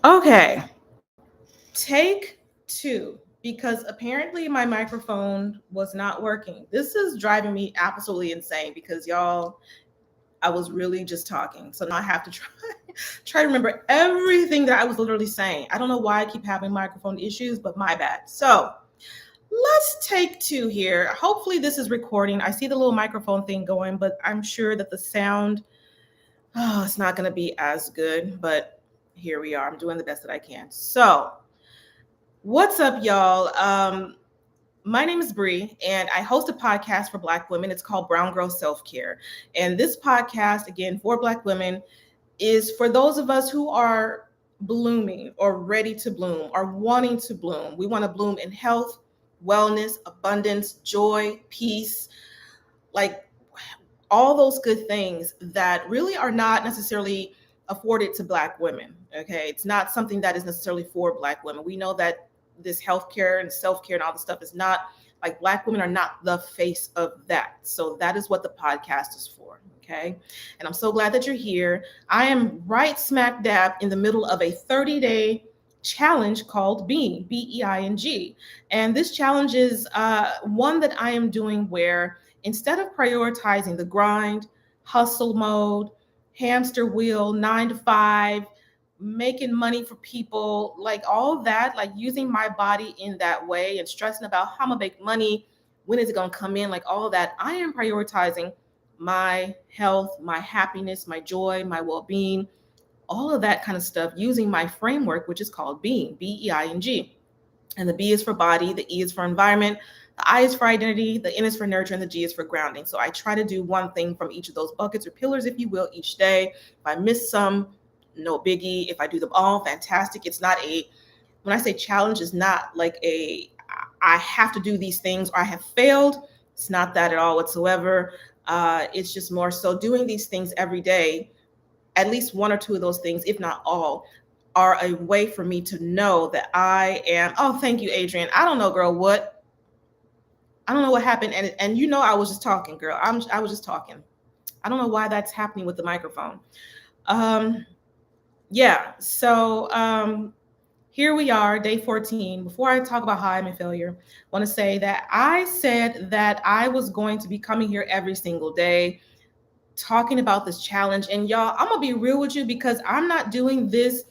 Okay, take two, because apparently my microphone was not working. This is driving me absolutely insane because y'all, I was really just talking. So now I have to try to remember everything that I was literally saying. I don't know why I keep having microphone issues, but my bad. So let's take two here. Hopefully this is recording. I see the little microphone thing going, but I'm sure that the sound, it's not going to be as good, but here we are. I'm doing the best that I can. So what's up, y'all? My name is Bree, and I host a podcast for Black women. It's called Brown Girl Self Care. And this podcast, again, for Black women, is for those of us who are blooming or ready to bloom or wanting to bloom. We want to bloom in health, wellness, abundance, joy, peace, like all those good things that really are not necessarily afforded to Black women. Okay. It's not something that is necessarily for Black women. We know that this healthcare and self-care and all this stuff is not, like, Black women are not the face of that. So that is what the podcast is for. Okay. And I'm so glad that you're here. I am right smack dab in the middle of a 30-day challenge called Being, Being. And this challenge is one that I am doing where instead of prioritizing the grind, hustle mode, hamster wheel, 9 to 5, making money for people, like all that, like using my body in that way and stressing about how I'm gonna make money, when is it gonna come in, like all of that, I am prioritizing my health, my happiness, my joy, my well-being, all of that kind of stuff using my framework, which is called Being, Being. And the B is for body, the E is for environment, the I is for identity, the N is for nurture, and the G is for grounding. So I try to do one thing from each of those buckets or pillars, if you will, each day. If I miss some, no biggie. If I do them all, fantastic. It's not when I say challenge, it's not like I have to do these things or I have failed. It's not that at all whatsoever. It's just more so doing these things every day, at least one or two of those things, if not all, are a way for me to know that I am. Oh, thank you, Adrian. I don't know, girl, what? I don't know what happened. And you know, I was just talking, girl. I was just talking. I don't know why that's happening with the microphone. Yeah. So here we are, day 14. Before I talk about how I'm a failure, I want to say that I said that I was going to be coming here every single day talking about this challenge. And y'all, I'm gonna be real with you because I'm not doing this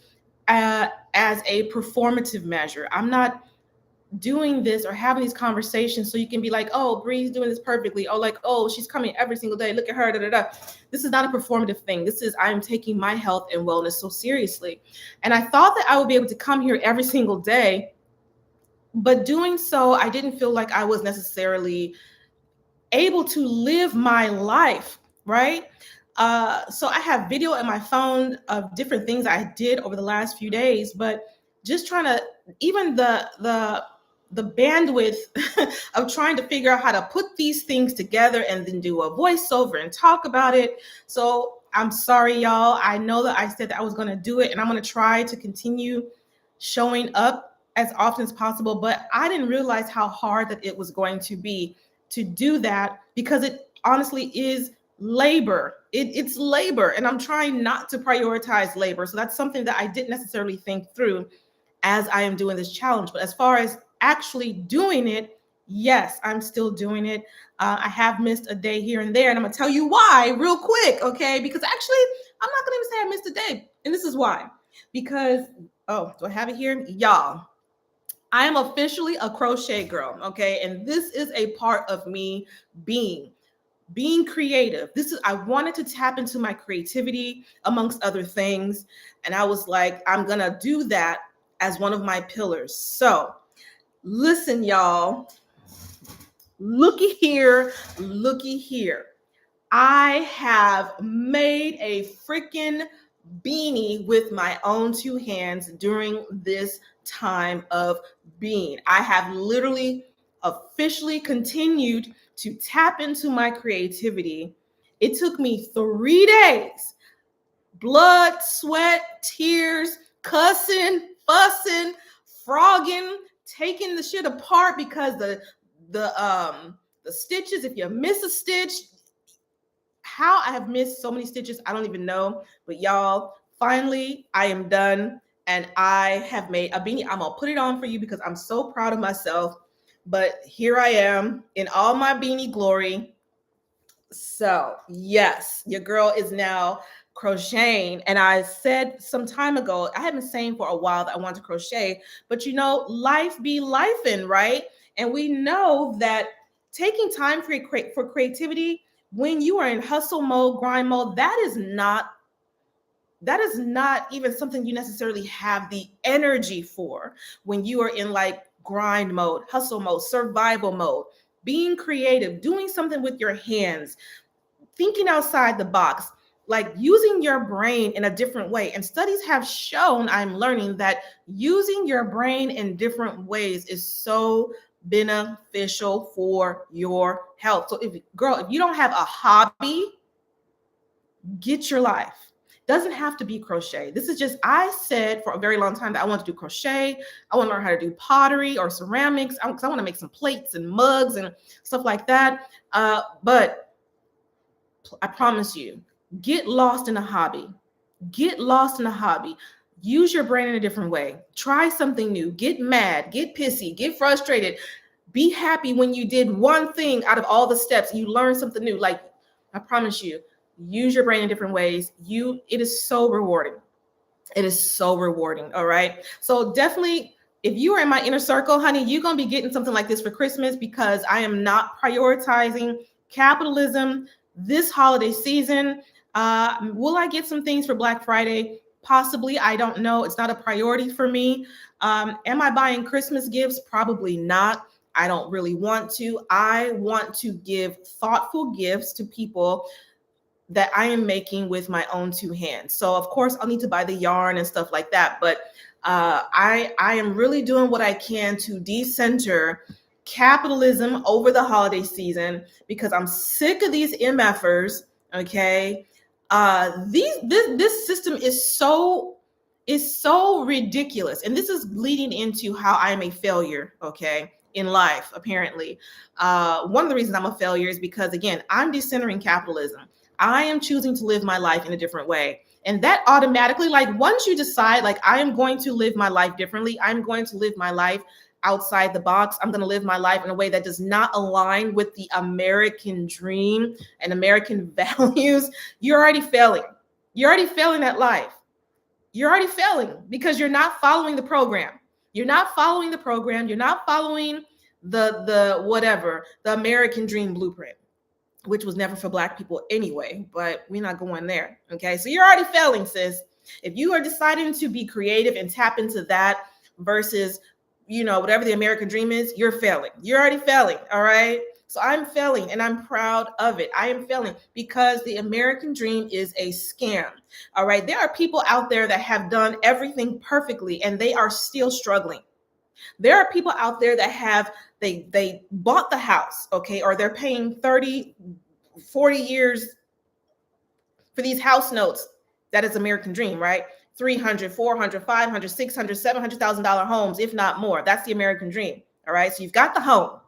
as a performative measure. I'm not doing this or having these conversations so you can be like, oh, Bree's doing this perfectly. Oh, like, oh, she's coming every single day. Look at her. Da, da, da. This is not a performative thing. This is, I'm taking my health and wellness so seriously. And I thought that I would be able to come here every single day, but doing so, I didn't feel like I was necessarily able to live my life, right? So I have video in my phone of different things I did over the last few days, but just trying to, even the bandwidth of trying to figure out how to put these things together and then do a voiceover and talk about it. So I'm sorry, y'all. I know that I said that I was going to do it, and I'm going to try to continue showing up as often as possible, but I didn't realize how hard that it was going to be to do that, because it honestly is labor. It's labor, and I'm trying not to prioritize labor. So that's something that I didn't necessarily think through as I am doing this challenge. But as far as actually doing it, yes, I'm still doing it. I have missed a day here and there, and I'm gonna tell you why real quick, okay? Because actually, I'm not gonna even say I missed a day, and this is why. Because, oh, do I have it here, y'all? I am officially a crochet girl, okay? And this is a part of me being creative. This is, I wanted to tap into my creativity amongst other things. And I was like, I'm gonna do that as one of my pillars. So listen, y'all, looky here, looky here. I have made a freaking beanie with my own two hands during this time of being. I have literally officially continued to tap into my creativity. It took me 3 days, blood, sweat, tears, cussing, fussing, frogging, taking the shit apart because the stitches, if you miss a stitch, how I have missed so many stitches, I don't even know. But y'all, finally, I am done. and I have made a beanie. I'm gonna put it on for you because I'm so proud of myself. But here I am in all my beanie glory. So, yes, your girl is now crocheting. And I said some time ago, I have been saying for a while that I want to crochet, but life be lifing, right? And we know that taking time for creativity when you are in hustle mode, grind mode, that is not even something you necessarily have the energy for when you are in like grind mode, hustle mode, survival mode, being creative, doing something with your hands, thinking outside the box, like using your brain in a different way. And studies have shown, I'm learning that using your brain in different ways is so beneficial for your health. So if you don't have a hobby, get your life. Doesn't have to be crochet. This is just, I said for a very long time that I want to do crochet. I want to learn how to do pottery or ceramics because I want to make some plates and mugs and stuff like that. But I promise you, get lost in a hobby. Get lost in a hobby. Use your brain in a different way. Try something new. Get mad, get pissy, get frustrated. Be happy when you did one thing out of all the steps. You learned something new. Like, I promise you, use your brain in different ways. It is so rewarding. It is so rewarding. All right. So definitely, if you are in my inner circle, honey, you're going to be getting something like this for Christmas because I am not prioritizing capitalism this holiday season. Will I get some things for Black Friday? Possibly. I don't know. It's not a priority for me. Am I buying Christmas gifts? Probably not. I don't really want to. I want to give thoughtful gifts to people that I am making with my own two hands. So of course I'll need to buy the yarn and stuff like that. But I am really doing what I can to decenter capitalism over the holiday season because I'm sick of these MFers. Okay. This system is so ridiculous. And this is leading into how I'm a failure, okay, in life, apparently. One of the reasons I'm a failure is because, again, I'm decentering capitalism. I am choosing to live my life in a different way. And that automatically, like once you decide, like I am going to live my life differently, I'm going to live my life outside the box. I'm going to live my life in a way that does not align with the American dream and American values. You're already failing. You're already failing that life. You're already failing because you're not following the program. You're not following the program. You're not following the American dream blueprint, which was never for Black people anyway, but we're not going there. Okay. So you're already failing, sis. If you are deciding to be creative and tap into that versus, whatever the American dream is, you're failing. You're already failing. All right. So I'm failing and I'm proud of it. I am failing because the American dream is a scam. All right. There are people out there that have done everything perfectly and they are still struggling. There are people out there that they bought the house, okay, or they're paying 30, 40 years for these house notes. That is American dream, right? 300, 400, 500, 600, $700,000 homes, if not more. That's the American dream. All right. So you've got the home.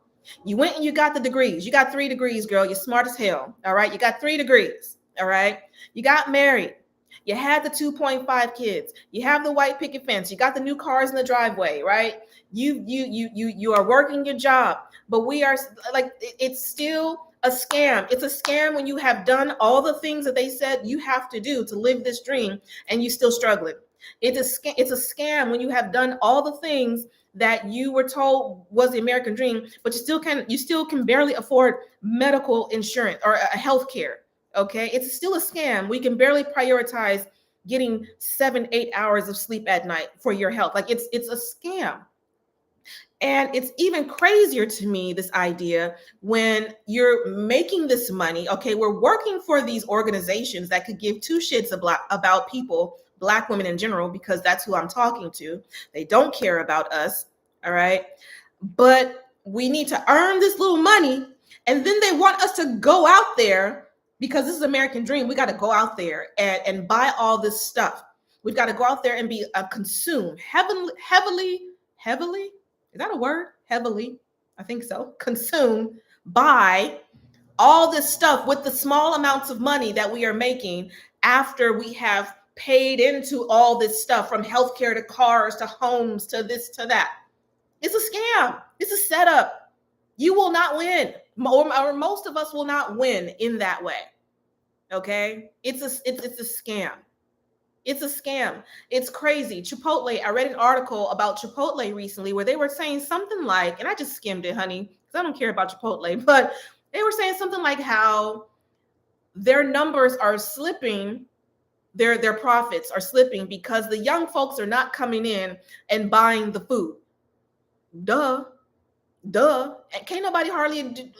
You went and you got the degrees. You got 3 degrees, girl. You're smart as hell. All right. You got 3 degrees. All right. You got married. You had the 2.5 kids. You have the white picket fence. You got the new cars in the driveway, right? You are working your job, but we are like, it's still a scam. It's a scam when you have done all the things that they said you have to do to live this dream and you still struggling. It's a scam when you have done all the things that you were told was the American dream, but you still can barely afford medical insurance or health care. Okay. It's still a scam. We can barely prioritize getting 7-8 hours of sleep at night for your health. Like it's a scam. And it's even crazier to me, this idea when you're making this money. Okay, we're working for these organizations that could give 2 shits about people, Black women in general, because that's who I'm talking to. They don't care about us. All right. But we need to earn this little money. And then they want us to go out there because this is American dream. We got to go out there and buy all this stuff. We've got to go out there and be consumed heavily. Is that a word? Heavily. I think so. Consumed by all this stuff with the small amounts of money that we are making after we have paid into all this stuff, from healthcare to cars to homes to this to that. It's a scam. It's a setup. You will not win, or most of us will not win in that way. Okay, it's a scam. It's a scam. It's crazy. Chipotle. I read an article about Chipotle recently where they were saying something like, and I just skimmed it, honey, because I don't care about Chipotle, but they were saying something like how their numbers are slipping, their profits are slipping because the young folks are not coming in and buying the food. Duh. And can't nobody hardly.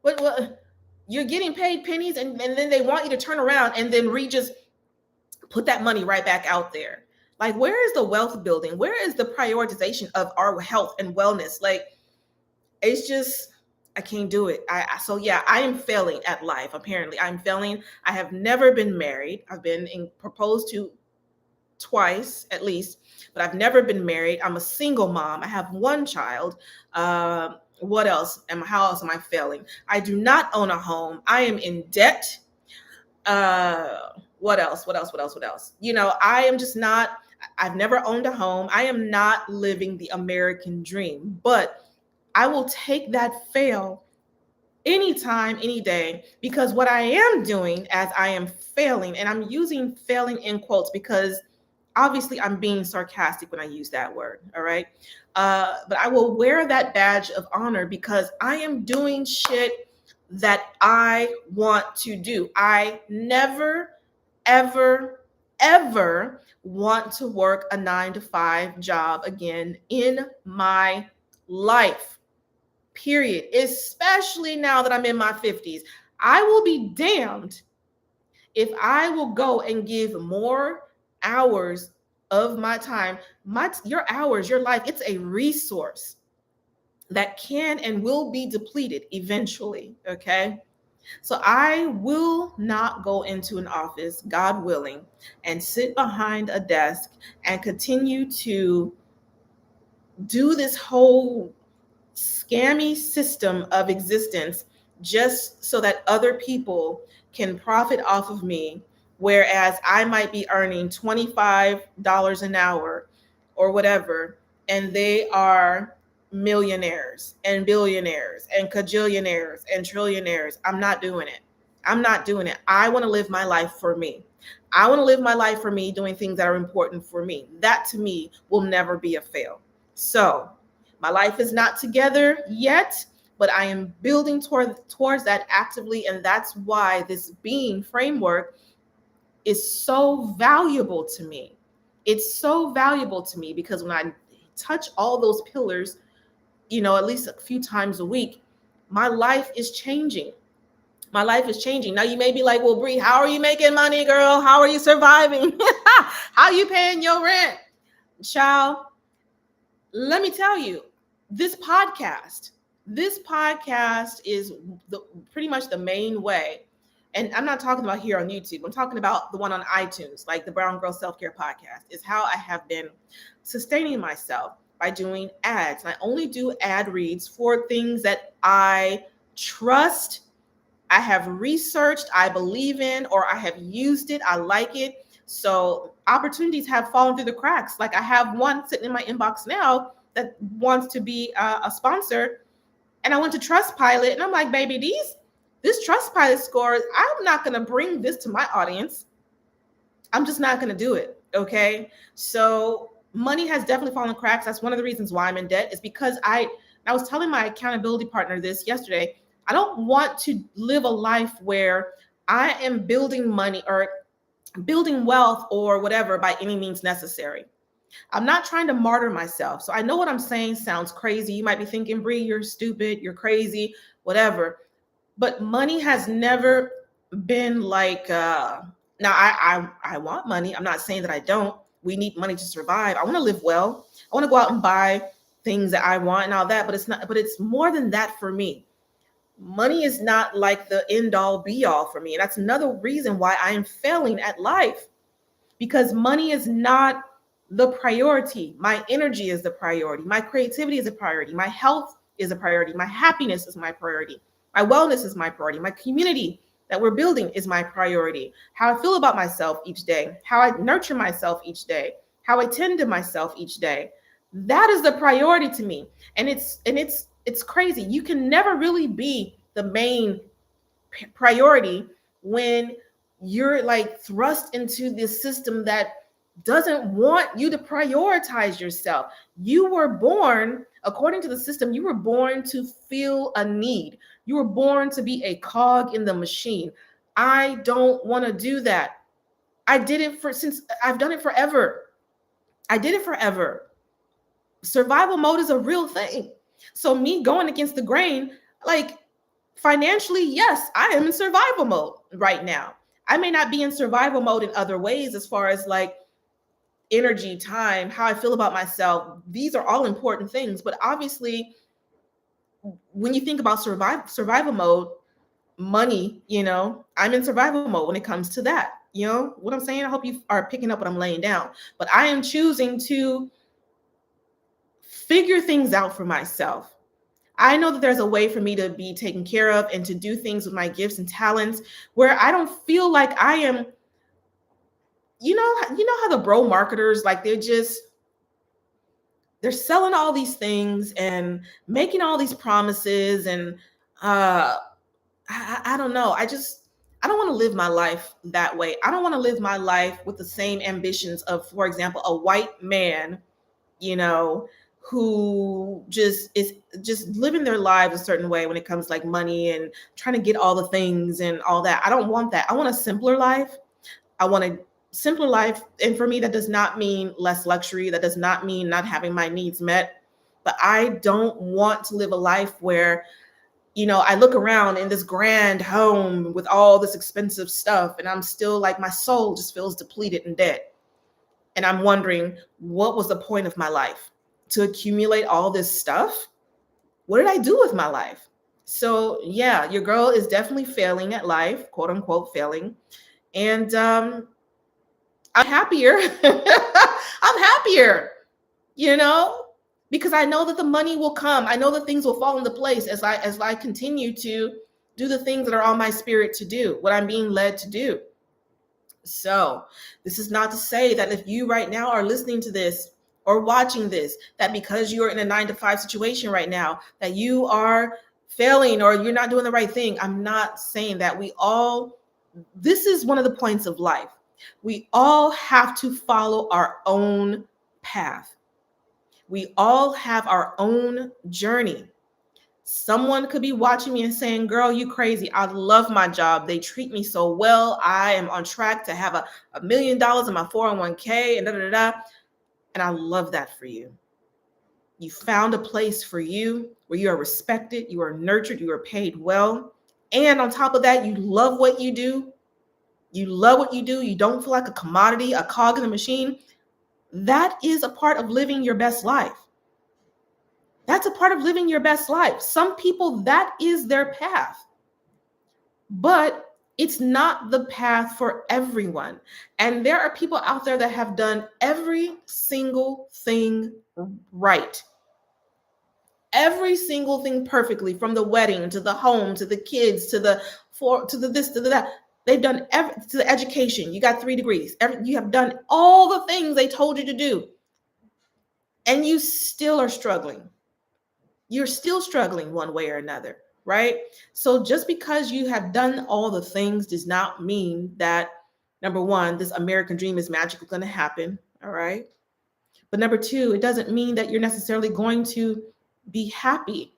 What? You're getting paid pennies, and then they want you to turn around and then just put that money right back out there. Like, where is the wealth building? Where is the prioritization of our health and wellness? Like, it's just, I can't do it. So I am failing at life. Apparently, I'm failing. I have never been married. I've been proposed to twice at least, but I've never been married. I'm a single mom. I have one child. What else? How else am I failing? I do not own a home. I am in debt. What else? You know, I am just not, I've never owned a home. I am not living the American dream, but I will take that fail anytime, any day, because what I am doing as I am failing, and I'm using failing in quotes because obviously I'm being sarcastic when I use that word. All right. But I will wear that badge of honor because I am doing shit that I want to do. I never, ever, ever want to work a 9-to-5 job again in my life. Period. Especially now that I'm in my 50s. I will be damned if I will go and give more hours of my time, your hours, your life. It's a resource that can and will be depleted eventually. Okay. So I will not go into an office, God willing, and sit behind a desk and continue to do this whole scammy system of existence just so that other people can profit off of me, whereas I might be earning $25 an hour or whatever, and they are millionaires and billionaires and cajillionaires and trillionaires. I'm not doing it. I want to live my life for me. I want to live my life for me, doing things that are important for me. That to me will never be a fail. So my life is not together yet, but I am building towards that actively. And that's why this being framework is so valuable to me. It's so valuable to me because when I touch all those pillars, you know, at least a few times a week, my life is changing. My life is changing. Now you may be like, well, Bree, how are you making money, girl? How are you surviving? How are you paying your rent? Child, let me tell you, this podcast is pretty much the main way. And I'm not talking about here on YouTube. I'm talking about the one on iTunes, like the Brown Girl Self-Care Podcast, is how I have been sustaining myself by doing ads. And I only do ad reads for things that I trust, I have researched, I believe in, or I have used it, I like it. So opportunities have fallen through the cracks. Like I have one sitting in my inbox now that wants to be a sponsor. And I went to Trustpilot and I'm like, baby, this Trustpilot score, I'm not going to bring this to my audience. I'm just not going to do it. Okay. So money has definitely fallen cracks. That's one of the reasons why I'm in debt, is because I was telling my accountability partner this yesterday. I don't want to live a life where I am building money or building wealth or whatever by any means necessary. I'm not trying to martyr myself. So I know what I'm saying sounds crazy. You might be thinking, Bree, you're stupid, you're crazy, whatever. But money has never been like, now I want money. I'm not saying that I don't. We need money to survive. I want to live well. I want to go out and buy things that I want and all that, but it's more than that for me. Money is not like the end all be all for me. And that's another reason why I am failing at life, because money is not the priority. My energy is the priority. My creativity is a priority. My health is a priority. My happiness is my priority. My wellness is my priority. My community that we're building is my priority. How I feel about myself each day, how I nurture myself each day, how I tend to myself each day. That is the priority to me. And it's crazy. You can never really be the main priority when you're like thrust into this system that doesn't want you to prioritize yourself. You were born, according to the system, you were born to feel a need. You were born to be a cog in the machine. I don't want to do that. I did it since I've done it forever. I did it forever. Survival mode is a real thing. So me going against the grain, like financially, yes, I am in survival mode right now. I may not be in survival mode in other ways as far as like energy, time, how I feel about myself. These are all important things. But obviously, when you think about survival mode, money, I'm in survival mode when it comes to that. You know what I'm saying? I hope you are picking up what I'm laying down. But I am choosing to figure things out for myself. I know that there's a way for me to be taken care of and to do things with my gifts and talents where I don't feel like I am, you know how the bro marketers, like they're selling all these things and making all these promises. And I don't know. I don't want to live my life that way. I don't want to live my life with the same ambitions of, for example, a white man, who is just living their lives a certain way when it comes to like money and trying to get all the things and all that. I don't want that. I want a simpler life. I want a simpler life. And for me, that does not mean less luxury. That does not mean not having my needs met. But I don't want to live a life where, I look around in this grand home with all this expensive stuff and I'm still like, my soul just feels depleted and dead. And I'm wondering, what was the point of my life? To accumulate all this stuff? What did I do with my life? So yeah, your girl is definitely failing at life, quote unquote failing. And I'm happier. I'm happier, because I know that the money will come. I know that things will fall into place as I continue to do the things that are on my spirit to do, what I'm being led to do. So this is not to say that if you right now are listening to this or watching this, that because you are in a 9-to-5 situation right now, that you are failing or you're not doing the right thing. I'm not saying that. This is one of the points of life. We all have to follow our own path. We all have our own journey. Someone could be watching me and saying, girl, you crazy. I love my job. They treat me so well. I am on track to have $1 million in my 401k and da, da, da, da. And I love that for you. You found a place for you where you are respected, you are nurtured, you are paid well. And on top of that, you love what you do. You love what you do. You don't feel like a commodity, a cog in the machine. That is a part of living your best life. That's a part of living your best life. Some people, that is their path. But it's not the path for everyone. And there are people out there that have done every single thing right. Every single thing perfectly, from the wedding to the home to the kids to the this to the that. They've done to the education. You got 3 degrees. You have done all the things they told you to do. And you still are struggling. You're still struggling one way or another, right? So just because you have done all the things does not mean that, number one, this American dream is magically going to happen, all right? But number two, it doesn't mean that you're necessarily going to be happy.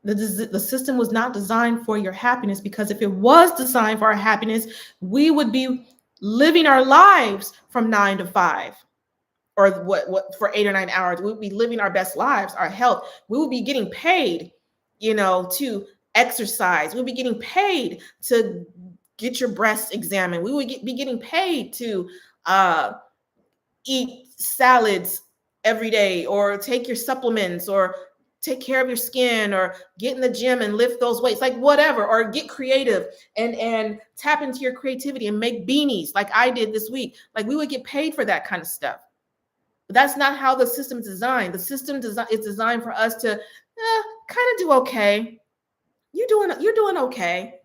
The system was not designed for your happiness, because if it was designed for our happiness, we would be living our lives from 9 to 5. Or what for 8 or 9 hours. We would be living our best lives, our health. We would be getting paid, to exercise. We'll be getting paid to get your breasts examined. We would be getting paid to eat salads every day, or take your supplements, or take care of your skin, or get in the gym and lift those weights, like whatever, or get creative and tap into your creativity and make beanies like I did this week. Like we would get paid for that kind of stuff. But that's not how the system is designed. The system is designed for us to kind of do okay. You're doing okay.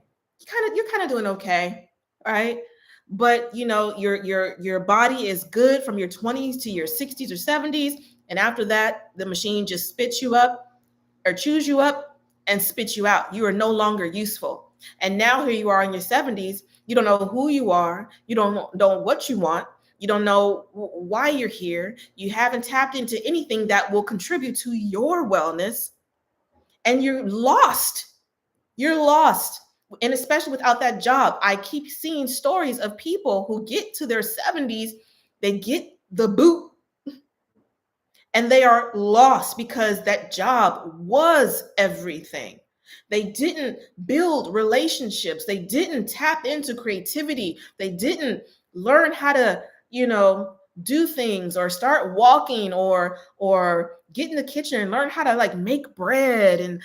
you're kind of doing okay, right? But you know, your body is good from your 20s to your 60s or 70s, and after that, the machine just spits you up or chews you up and spits you out. You are no longer useful. And now here you are in your 70s, you don't know who you are, you don't know what you want, you don't know why you're here, you haven't tapped into anything that will contribute to your wellness, and you're lost. You're lost. And especially without that job, I keep seeing stories of people who get to their 70s, they get the boot and they are lost because that job was everything. They didn't build relationships. They didn't tap into creativity. They didn't learn how to, do things or start walking or get in the kitchen and learn how to like make bread and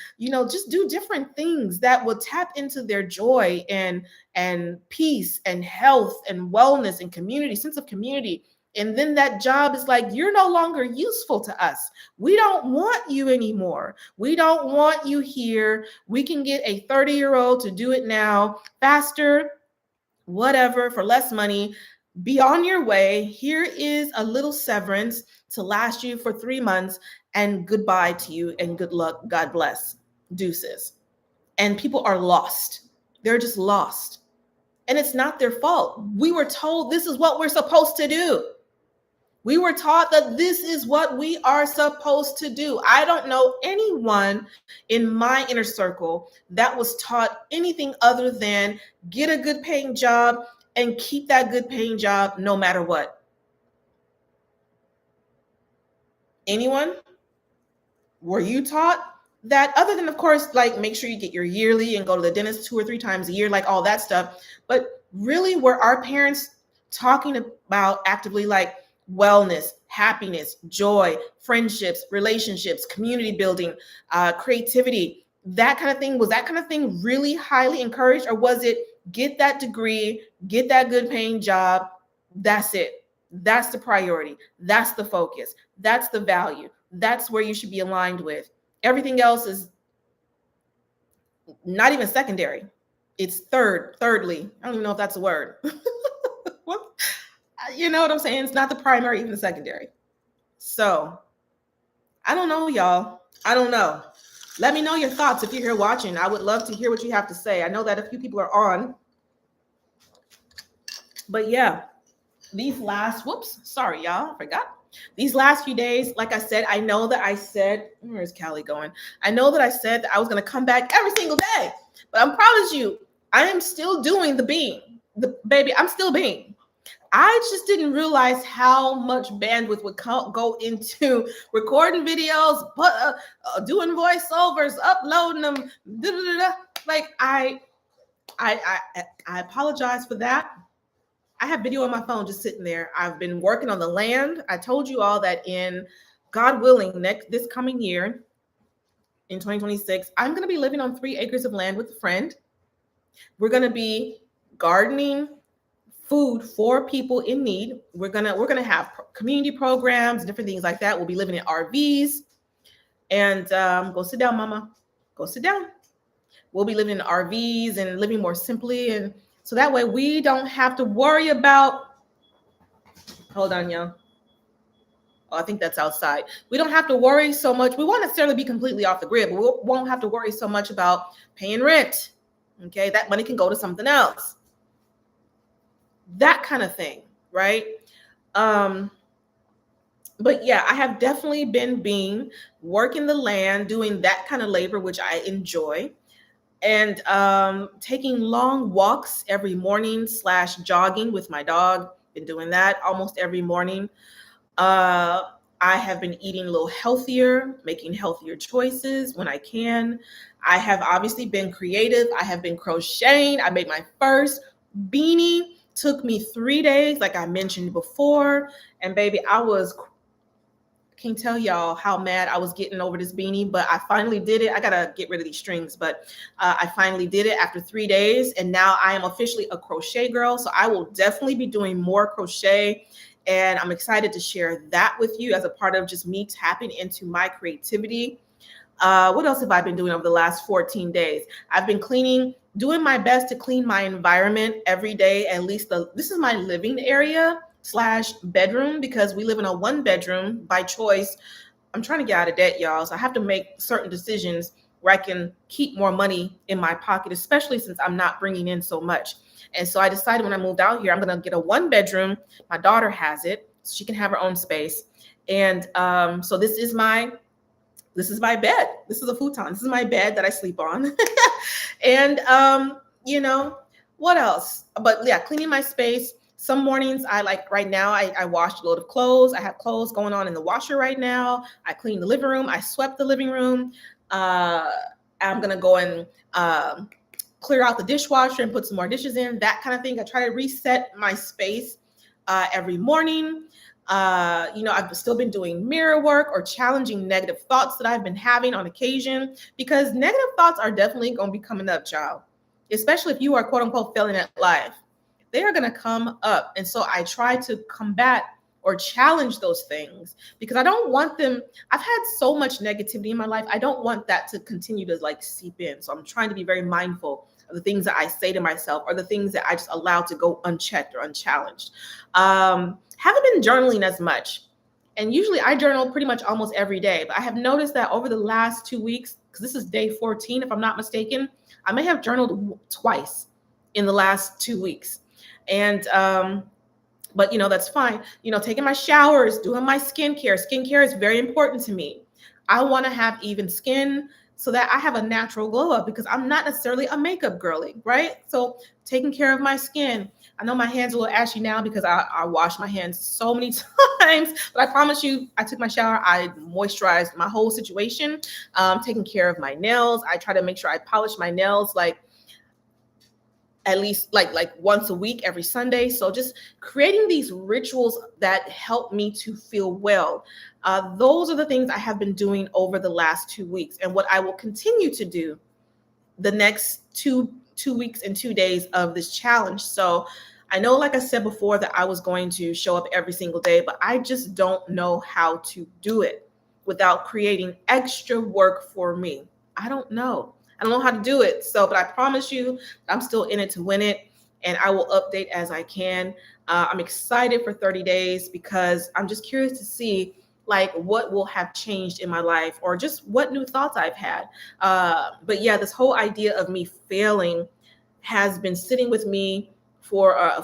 just do different things that will tap into their joy and peace and health and wellness and community, sense of community. And then that job is like, you're no longer useful to us. We don't want you anymore. We don't want you here. We can get a 30-year-old to do it now, faster, whatever, for less money. Be on your way. Here is a little severance to last you for 3 months, and goodbye to you and good luck. God bless. Deuces. And people are lost. They're just lost. And it's not their fault. We were told this is what we're supposed to do. We were taught that this is what we are supposed to do. I don't know anyone in my inner circle that was taught anything other than get a good paying job and keep that good paying job no matter what. Anyone? Were you taught that, other than, of course, like make sure you get your yearly and go to the dentist 2 or 3 times a year, like all that stuff? But really, were our parents talking about actively like wellness, happiness, joy, friendships, relationships, community building, creativity, that kind of thing? Was that kind of thing really highly encouraged, or was it get that degree, get that good paying job? That's it. That's the priority. That's the focus. That's the value. That's where you should be aligned with. Everything else is not even secondary. It's thirdly. I don't even know if that's a word. You know what I'm saying? It's not the primary, even the secondary. So I don't know, y'all. I don't know. Let me know your thoughts if you're here watching. I would love to hear what you have to say. I know that a few people are on. But yeah, these last, sorry, y'all, I forgot. These last few days, like I said, I know that I said, where's Callie going? I know that I said that I was going to come back every single day. But I promise you, I am still doing the being. Baby, I'm still being. I just didn't realize how much bandwidth would go into recording videos, doing voiceovers, uploading them. Like I apologize for that. I have video on my phone just sitting there. I've been working on the land. I told you all that in God willing, this coming year, in 2026, I'm going to be living on 3 acres of land with a friend. We're going to be gardening food for people in need. We're gonna have community programs, different things like that. We'll be living in RVs. And go sit down, mama. Go sit down. We'll be living in RVs and living more simply, and so that way we don't have to worry about. Hold on, y'all. Oh, I think that's outside. We don't have to worry so much. We won't necessarily be completely off the grid, but we won't have to worry so much about paying rent. Okay, that money can go to something else. That kind of thing, right? But yeah, I have definitely been working the land, doing that kind of labor, which I enjoy, and taking long walks every morning / jogging with my dog. Been doing that almost every morning. I have been eating a little healthier, making healthier choices when I can. I have obviously been creative. I have been crocheting. I made my first beanie. Took me 3 days, like I mentioned before. And baby, I can't tell y'all how mad I was getting over this beanie, but I finally did it. I gotta get rid of these strings, but I finally did it after 3 days. And now I am officially a crochet girl. So I will definitely be doing more crochet. And I'm excited to share that with you as a part of just me tapping into my creativity. What else have I been doing over the last 14 days? I've been cleaning doing my best to clean my environment every day. At least this is my living area slash bedroom, because we live in a 1 bedroom by choice. I'm trying to get out of debt, y'all. So I have to make certain decisions where I can keep more money in my pocket, especially since I'm not bringing in so much. And so I decided when I moved out here, I'm going to get a 1 bedroom. My daughter has it, so she can have her own space. And so this is my bed. This is a futon. This is my bed that I sleep on. And what else? But yeah, cleaning my space. Some mornings I like right now, I washed a load of clothes. I have clothes going on in the washer right now. I cleaned the living room. I swept the living room. I'm going to go and clear out the dishwasher and put some more dishes in, that kind of thing. I try to reset my space every morning. I've still been doing mirror work or challenging negative thoughts that I've been having on occasion, because negative thoughts are definitely going to be coming up, child, especially if you are quote unquote failing at life. They are going to come up. And so I try to combat or challenge those things, because I don't want them. I've had so much negativity in my life. I don't want that to continue to like seep in. So I'm trying to be very mindful of the things that I say to myself, or the things that I just allow to go unchecked or unchallenged. Haven't been journaling as much. And usually I journal pretty much almost every day. But I have noticed that over the last 2 weeks, because this is day 14, if I'm not mistaken, I may have journaled twice in the last 2 weeks. And but that's fine. Taking my showers, doing my skincare. Skincare is very important to me. I want to have even skin so that I have a natural glow up, because I'm not necessarily a makeup girly, right? So taking care of my skin. I know my hands are a little ashy now because I wash my hands so many times, but I promise you, I took my shower, I moisturized my whole situation. Taking care of my nails. I try to make sure I polish my nails like at least like once a week, every Sunday. So just creating these rituals that help me to feel well. Those are the things I have been doing over the last 2 weeks, and what I will continue to do the next two weeks and 2 days of this challenge. So I know, like I said before, that I was going to show up every single day, but I just don't know how to do it without creating extra work for me. I don't know how to do it. So, but I promise you, I'm still in it to win it, and I will update as I can. I'm excited for 30 days because I'm just curious to see like what will have changed in my life, or just what new thoughts I've had. But yeah, this whole idea of me failing has been sitting with me for a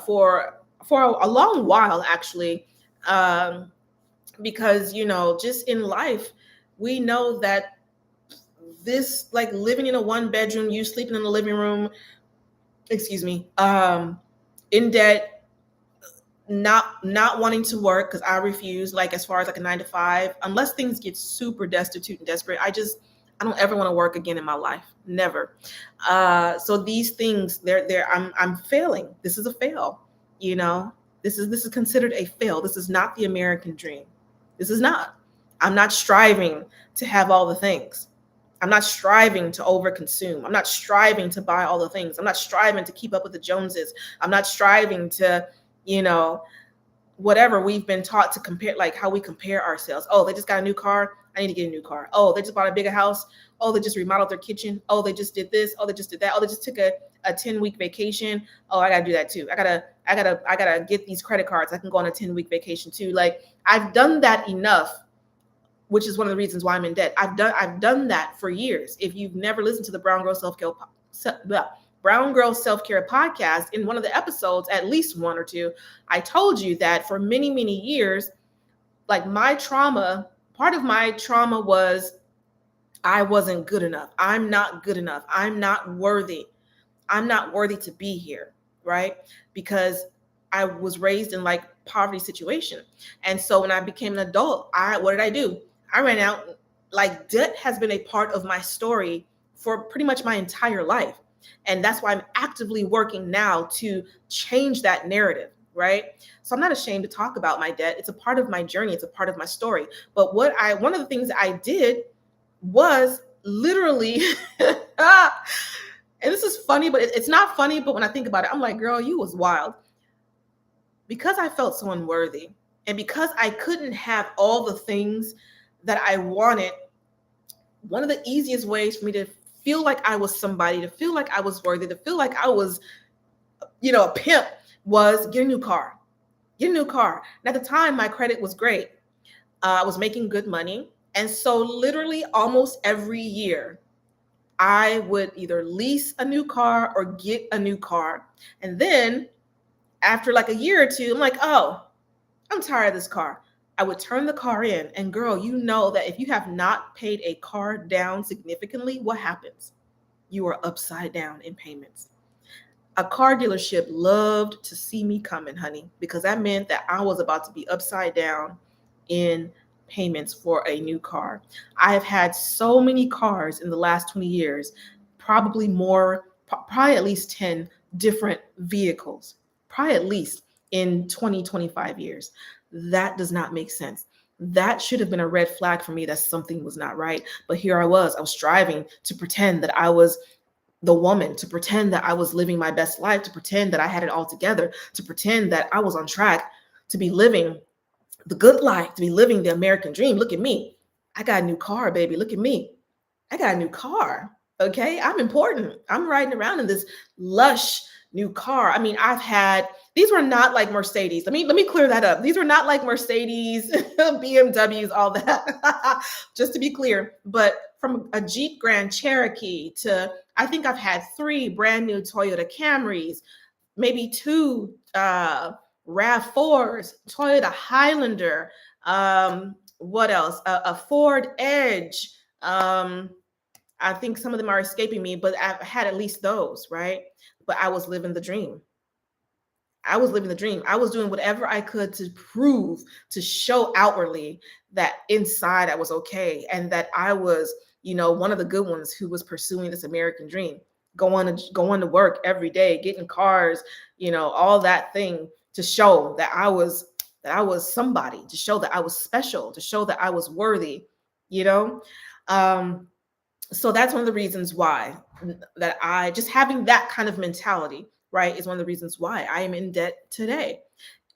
long while, actually, because just in life, we know that this, like living in a 1 bedroom, you sleeping in the living room, in debt, not wanting to work, because I refuse, like as far as like a 9 to 5, unless things get super destitute and desperate. I don't ever want to work again in my life, never. So these things, I'm failing. This is a fail. This is considered a fail. This is not the American dream. This is not. I'm not striving to have all the things. I'm not striving to overconsume. I'm not striving to buy all the things. I'm not striving to keep up with the Joneses. I'm not striving to, whatever we've been taught to compare, like how we compare ourselves. Oh, they just got a new car. I need to get a new car. Oh, they just bought a bigger house. Oh, they just remodeled their kitchen. Oh, they just did this. Oh, they just did that. Oh, they just took a 10-week vacation. Oh, I gotta do that too. I gotta get these credit cards. I can go on a 10-week vacation too. Like, I've done that enough, which is one of the reasons why I'm in debt. I've done that for years. If you've never listened to the Brown Girl Self-Care podcast, in one of the episodes, at least one or two, I told you that for many, many years, like part of my trauma was I wasn't good enough. I'm not good enough. I'm not worthy. I'm not worthy to be here, right? Because I was raised in like poverty situation. And so when I became an adult, what did I do? I ran out. Like, debt has been a part of my story for pretty much my entire life. And that's why I'm actively working now to change that narrative, right? So I'm not ashamed to talk about my debt. It's a part of my journey. It's a part of my story. But one of the things I did was literally, and this is funny, but it's not funny. But when I think about it, I'm like, girl, you was wild. Because I felt so unworthy, and because I couldn't have all the things that I wanted, one of the easiest ways for me to feel like I was somebody, to feel like I was worthy, to feel like I was, a pimp, was get a new car. Get a new car. And at the time, my credit was great. I was making good money. And so, literally, almost every year, I would either lease a new car or get a new car. And then, after like a year or two, I'm like, oh, I'm tired of this car. I would turn the car in. And girl, you know that if you have not paid a car down significantly, what happens? You are upside down in payments. A car dealership loved to see me coming, honey, because that meant that I was about to be upside down in payments for a new car. I have had so many cars in the last 20 years, probably more, probably at least 10 different vehicles, probably at least in 20, 25 years. That does not make sense. That should have been a red flag for me that something was not right. But here I was striving to pretend that I was the woman, to pretend that I was living my best life, to pretend that I had it all together, to pretend that I was on track to be living the good life, to be living the American dream. Look at me. I got a new car, baby. Look at me. I got a new car. Okay. I'm important. I'm riding around in this lush new car. I mean, these were not like Mercedes. Let me clear that up. These were not like Mercedes, BMWs, all that. Just to be clear. But from a Jeep Grand Cherokee to, I think I've had 3 brand new Toyota Camrys, maybe 2 RAV4s, Toyota Highlander, what else? A Ford Edge. I think some of them are escaping me, but I've had at least those, right? But I was living the dream. I was living the dream. I was doing whatever I could to prove, to show outwardly that inside I was okay, and that I was, one of the good ones who was pursuing this American dream, going to work every day, getting cars, all that thing, to show that I was somebody, to show that I was special, to show that I was worthy, so that's one of the reasons why that I just having that kind of mentality, right, is one of the reasons why I am in debt today,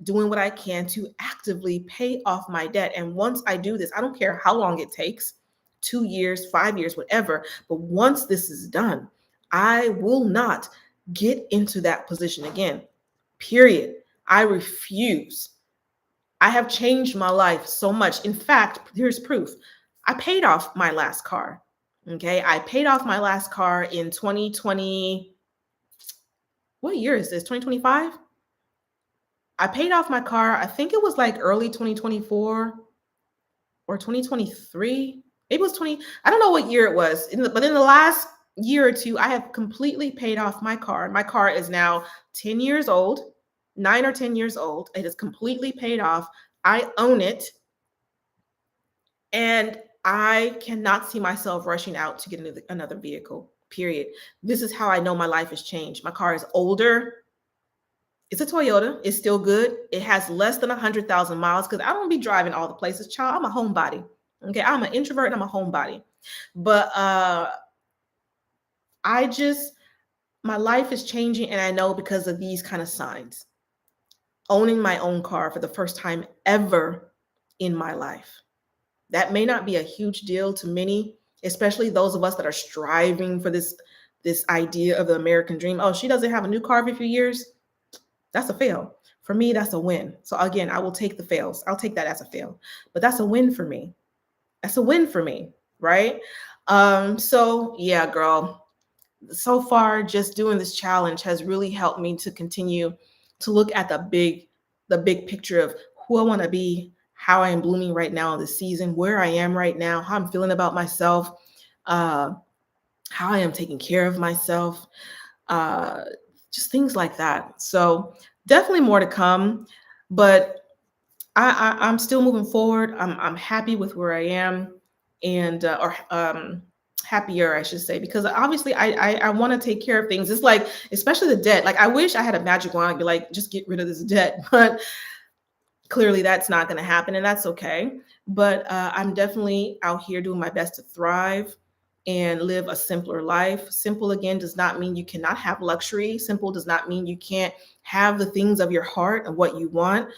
doing what I can to actively pay off my debt. And once I do this, I don't care how long it takes, 2 years, 5 years, whatever. But once this is done, I will not get into that position again, period. I refuse. I have changed my life so much. In fact, here's proof. I paid off my last car. Okay. I paid off my last car in 2020. What year is this? 2025? I paid off my car. I think it was like early 2024 or 2023. Maybe it was 20. I don't know what year it was. But in the last year or two, I have completely paid off my car. My car is now 10 years old, 9 or 10 years old. It is completely paid off. I own it. And I cannot see myself rushing out to get another vehicle, period. This is how I know my life has changed. My car is older. It's a Toyota. It's still good. It has less than 100,000 miles because I don't be driving all the places. Child, I'm a homebody. Okay, I'm an introvert and I'm a homebody. But my life is changing, and I know because of these kind of signs. Owning my own car for the first time ever in my life. That may not be a huge deal to many, especially those of us that are striving for this idea of the American dream. Oh, she doesn't have a new car every few years. That's a fail. For me, that's a win. So again, I will take the fails. I'll take that as a fail, but that's a win for me. That's a win for me, right? So yeah, girl, so far just doing this challenge has really helped me to continue to look at the big picture of who I want to be, how I am blooming right now in this season, where I am right now, how I'm feeling about myself, how I am taking care of myself, just things like that. So definitely more to come, but I'm still moving forward. I'm happy with where I am, and happier, I should say, because obviously I want to take care of things. It's like, especially the debt. Like I wish I had a magic wand. I'd be like, just get rid of this debt, but clearly that's not going to happen, and that's okay. But I'm definitely out here doing my best to thrive and live a simpler life. Simple, again, does not mean you cannot have luxury. Simple does not mean you can't have the things of your heart and what you want.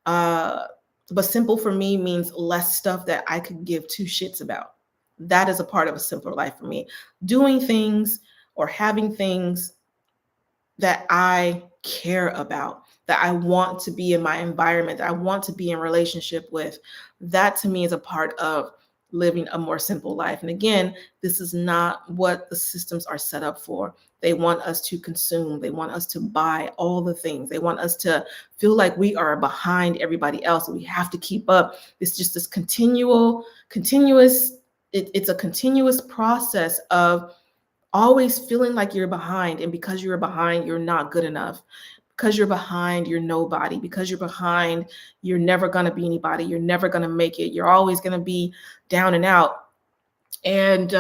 But simple for me means less stuff that I could give two shits about. That is a part of a simpler life for me. Doing things or having things that I care about, that I want to be in my environment, that I want to be in relationship with. That to me is a part of living a more simple life. And again, this is not what the systems are set up for. They want us to consume, they want us to buy all the things, they want us to feel like we are behind everybody else and we have to keep up. It's just this continuous, it's a continuous process of always feeling like you're behind. And because you're behind, you're not good enough. Because you're behind, you're nobody. Because you're behind, you're never going to be anybody. You're never going to make it. You're always going to be down and out. And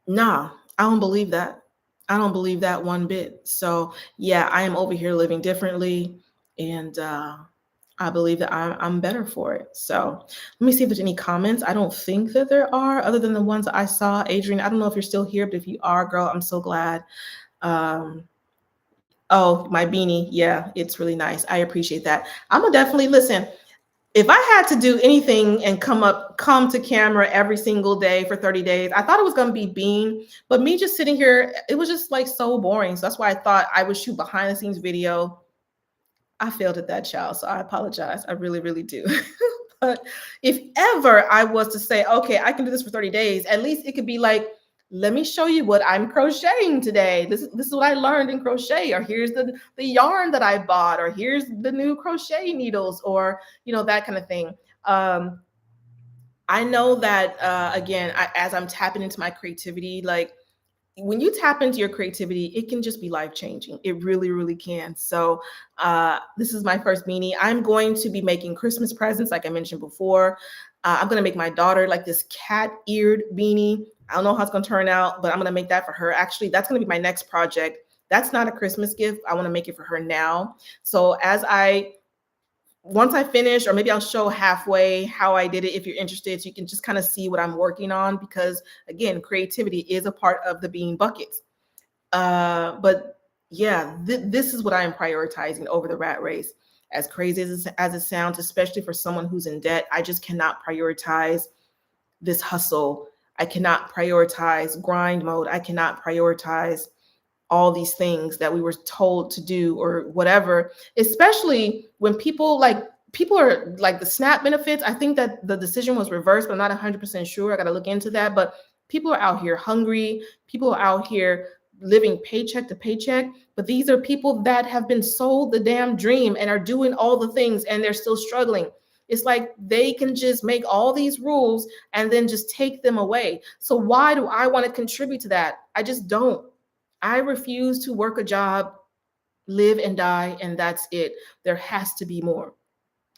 nah, I don't believe that. I don't believe that one bit. So yeah, I am over here living differently. And I believe that I'm better for it. So let me see if there's any comments. I don't think that there are, other than the ones that I saw. Adrian, I don't know if you're still here, but if you are, girl, I'm so glad. Oh, my beanie. Yeah, it's really nice. I appreciate that. I'm gonna definitely listen. If I had to do anything and come to camera every single day for 30 days, I thought it was gonna be Bean, but me just sitting here, it was just like so boring. So that's why I thought I would shoot behind the scenes video. I failed at that, child. So I apologize. I really, really do. But if ever I was to say, okay, I can do this for 30 days, at least it could be like, let me show you what I'm crocheting today. This is what I learned in crochet, or here's the yarn that I bought, or here's the new crochet needles, or, that kind of thing. I know that, again, as I'm tapping into my creativity, like, when you tap into your creativity, it can just be life-changing. It really, really can. So this is my first beanie. I'm going to be making Christmas presents, like I mentioned before. I'm going to make my daughter like this cat-eared beanie. I don't know how it's going to turn out, but I'm going to make that for her. Actually, that's going to be my next project. That's not a Christmas gift. I want to make it for her now. So once I finish, or maybe I'll show halfway how I did it if you're interested, so you can just kind of see what I'm working on, because again, creativity is a part of the bean buckets. But yeah, this is what I am prioritizing over the rat race. As crazy as it sounds, especially for someone who's in debt, I just cannot prioritize this hustle. I cannot prioritize grind mode. I cannot prioritize all these things that we were told to do or whatever, especially when people are like the SNAP benefits. I think that the decision was reversed, but I'm not 100% sure. I got to look into that. But people are out here hungry. People are out here living paycheck to paycheck. But these are people that have been sold the damn dream and are doing all the things, and they're still struggling. It's like they can just make all these rules and then just take them away. So why do I want to contribute to that? I just don't. I refuse to work a job, live and die, and that's it. There has to be more.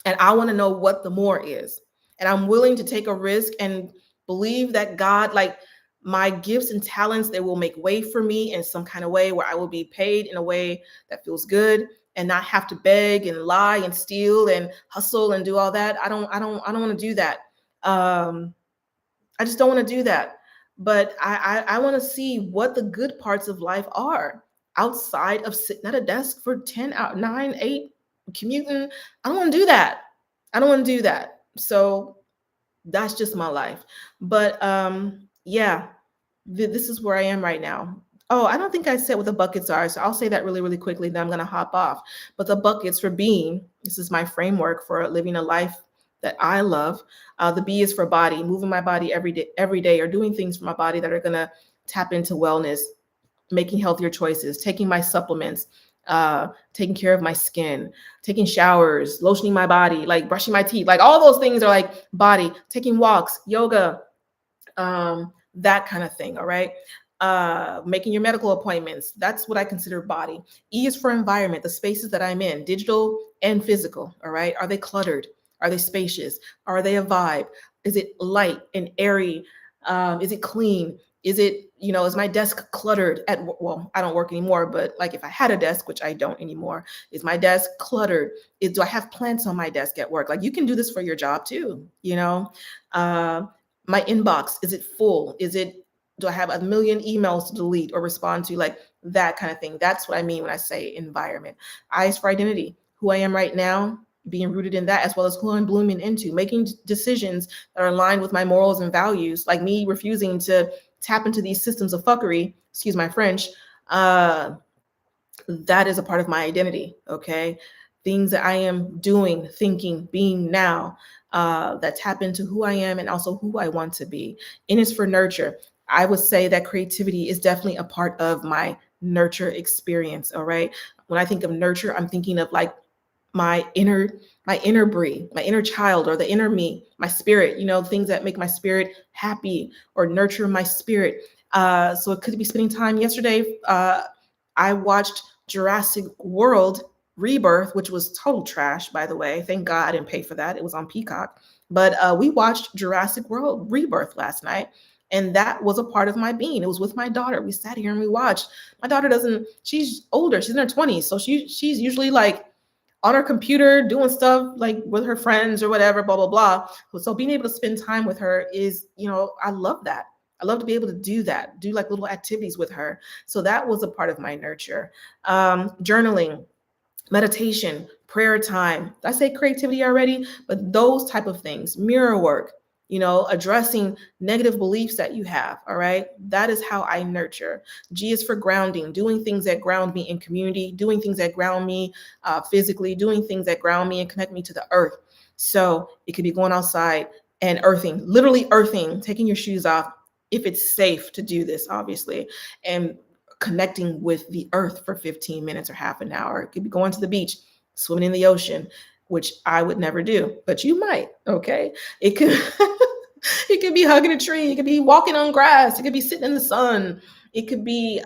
And I want to know what the more is. And I'm willing to take a risk and believe that God, like my gifts and talents, they will make way for me in some kind of way where I will be paid in a way that feels good and not have to beg and lie and steal and hustle and do all that. I don't want to do that. I just don't want to do that. But I want to see what the good parts of life are outside of sitting at a desk for 10 hours, 9, 8, commuting. I don't want to do that. I don't want to do that. So that's just my life. But yeah, this is where I am right now. Oh, I don't think I said what the buckets are. So I'll say that really, really quickly. Then I'm going to hop off. But the buckets for being, this is my framework for living a life that I love. The B is for body, moving my body every day, or doing things for my body that are going to tap into wellness, making healthier choices, taking my supplements, taking care of my skin, taking showers, lotioning my body, like brushing my teeth, like all those things are like body, taking walks, yoga, that kind of thing. All right. Making your medical appointments. That's what I consider body. E is for environment, the spaces that I'm in, digital and physical. All right. Are they cluttered? Are they spacious? Are they a vibe? Is it light and airy? Is it clean? Is it, is my desk cluttered well, I don't work anymore, but like if I had a desk, which I don't anymore, is my desk cluttered? Do I have plants on my desk at work? Like you can do this for your job too, my inbox, is it full? Do I have a million emails to delete or respond to? Like that kind of thing. That's what I mean when I say environment. I is for identity, who I am right now. being rooted in that, as well as who I'm blooming into, making decisions that are aligned with my morals and values, like me refusing to tap into these systems of fuckery, excuse my French. That is a part of my identity. Okay. Things that I am doing, thinking, being now, that tap into who I am and also who I want to be. And it's for nurture. I would say that creativity is definitely a part of my nurture experience. All right. When I think of nurture, I'm thinking of like my inner Brie, my inner child, or the inner me, my spirit, things that make my spirit happy or nurture my spirit. So it could be spending time. Yesterday, I watched Jurassic World Rebirth, which was total trash, by the way. Thank God I didn't pay for that. It was on Peacock. But we watched Jurassic World Rebirth last night. And that was a part of my being. It was with my daughter. We sat here and we watched. My daughter she's older. She's in her 20s. So she's usually like on her computer doing stuff like with her friends or whatever, blah, blah, blah. So being able to spend time with her is, I love that. I love to be able to do that, do like little activities with her. So that was a part of my nurture. Journaling, meditation, prayer time. I say creativity already, but those type of things, mirror work, addressing negative beliefs that you have. All right. That is how I nurture. G is for grounding, doing things that ground me in community, doing things that ground me physically, doing things that ground me and connect me to the earth. So it could be going outside and earthing, literally earthing, taking your shoes off if it's safe to do this, obviously, and connecting with the earth for 15 minutes or half an hour. It could be going to the beach, swimming in the ocean, which I would never do, but you might. Okay. It could, it could be hugging a tree. It could be walking on grass. It could be sitting in the sun. It could be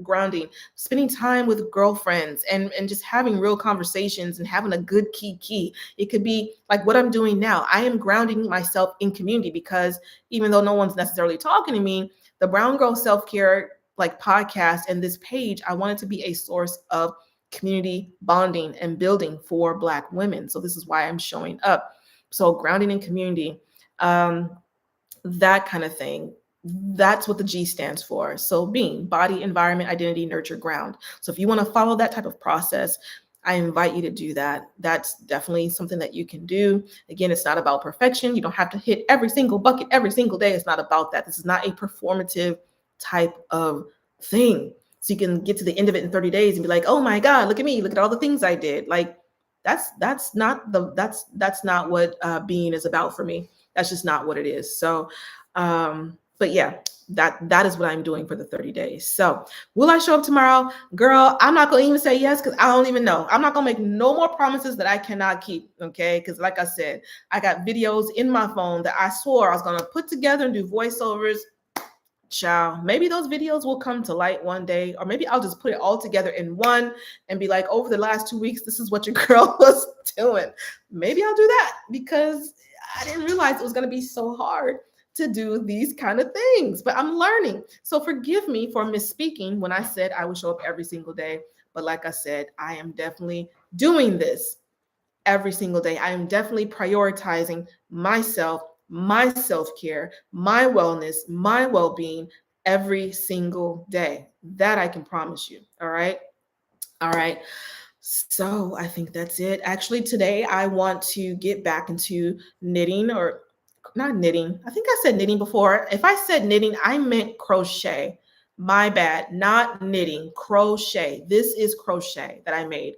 grounding, spending time with girlfriends and just having real conversations and having a good key. It could be like what I'm doing now. I am grounding myself in community because even though no one's necessarily talking to me, the Brown Girl Self-Care like podcast and this page, I want it to be a source of community bonding and building for Black women. So this is why I'm showing up. So grounding in community, that kind of thing. That's what the G stands for. So being, body, environment, identity, nurture, ground. So if you want to follow that type of process, I invite you to do that. That's definitely something that you can do. Again, it's not about perfection. You don't have to hit every single bucket every single day. It's not about that. This is not a performative type of thing. So you can get to the end of it in 30 days and be like, oh my God, look at me. Look at all the things I did. Like that's not what being is about for me. That's just not what it is. So, but yeah, that is what I'm doing for the 30 days. So will I show up tomorrow? Girl, I'm not going to even say yes because I don't even know. I'm not going to make no more promises that I cannot keep. Okay. Because like I said, I got videos in my phone that I swore I was going to put together and do voiceovers. Child, maybe those videos will come to light one day, or maybe I'll just put it all together in one and be like, over the last 2 weeks, this is what your girl was doing. Maybe I'll do that because I didn't realize it was going to be so hard to do these kind of things, but I'm learning. So forgive me for misspeaking when I said I would show up every single day. But like I said, I am definitely doing this every single day. I am definitely prioritizing myself, my self-care, my wellness, my well-being every single day. That I can promise you. All right. All right. So I think that's it. Actually, today I want to get back into knitting, or not knitting. I think I said knitting before. If I said knitting, I meant crochet. My bad. Not knitting, crochet. This is crochet that I made.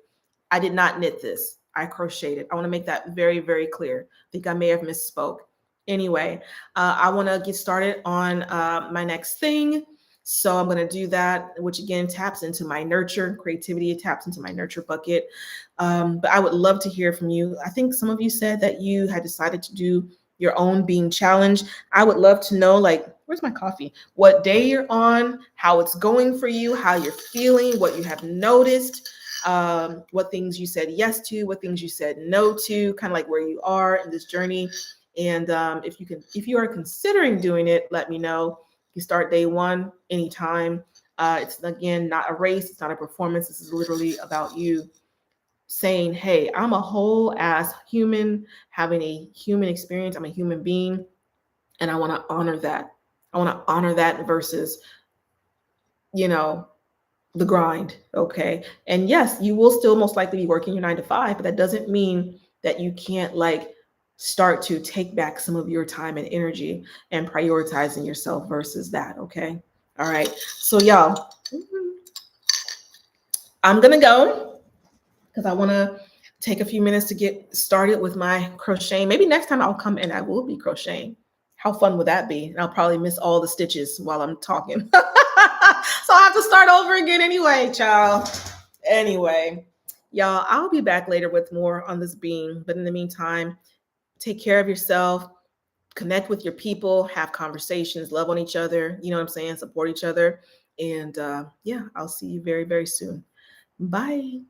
I did not knit this. I crocheted it. I want to make that very, very clear. I think I may have misspoke. Anyway, I want to get started on my next thing. So I'm going to do that, which again taps into my nurture, creativity. It taps into my nurture bucket. But I would love to hear from you. I think some of you said that you had decided to do your own being challenge. I would love to know, like, where's my coffee? What day you're on, how it's going for you, how you're feeling, what you have noticed, what things you said yes to, what things you said no to, kind of like where you are in this journey. And if you are considering doing it, let me know. You start day one anytime. It's again not a race, it's not a performance. This is literally about you saying, hey, I'm a whole ass human having a human experience. I'm a human being, and I want to honor that. I want to honor that versus, the grind. Okay. And yes, you will still most likely be working your 9 to 5, but that doesn't mean that you can't like start to take back some of your time and energy and prioritizing yourself versus that. Okay. All right. So, y'all, I'm going to go because I want to take a few minutes to get started with my crocheting. Maybe next time I'll come and I will be crocheting. How fun would that be? And I'll probably miss all the stitches while I'm talking. So I'll have to start over again anyway, child. Anyway, y'all, I'll be back later with more on this being. But in the meantime, take care of yourself, connect with your people, have conversations, love on each other. You know what I'm saying? Support each other. And yeah, I'll see you very, very soon. Bye.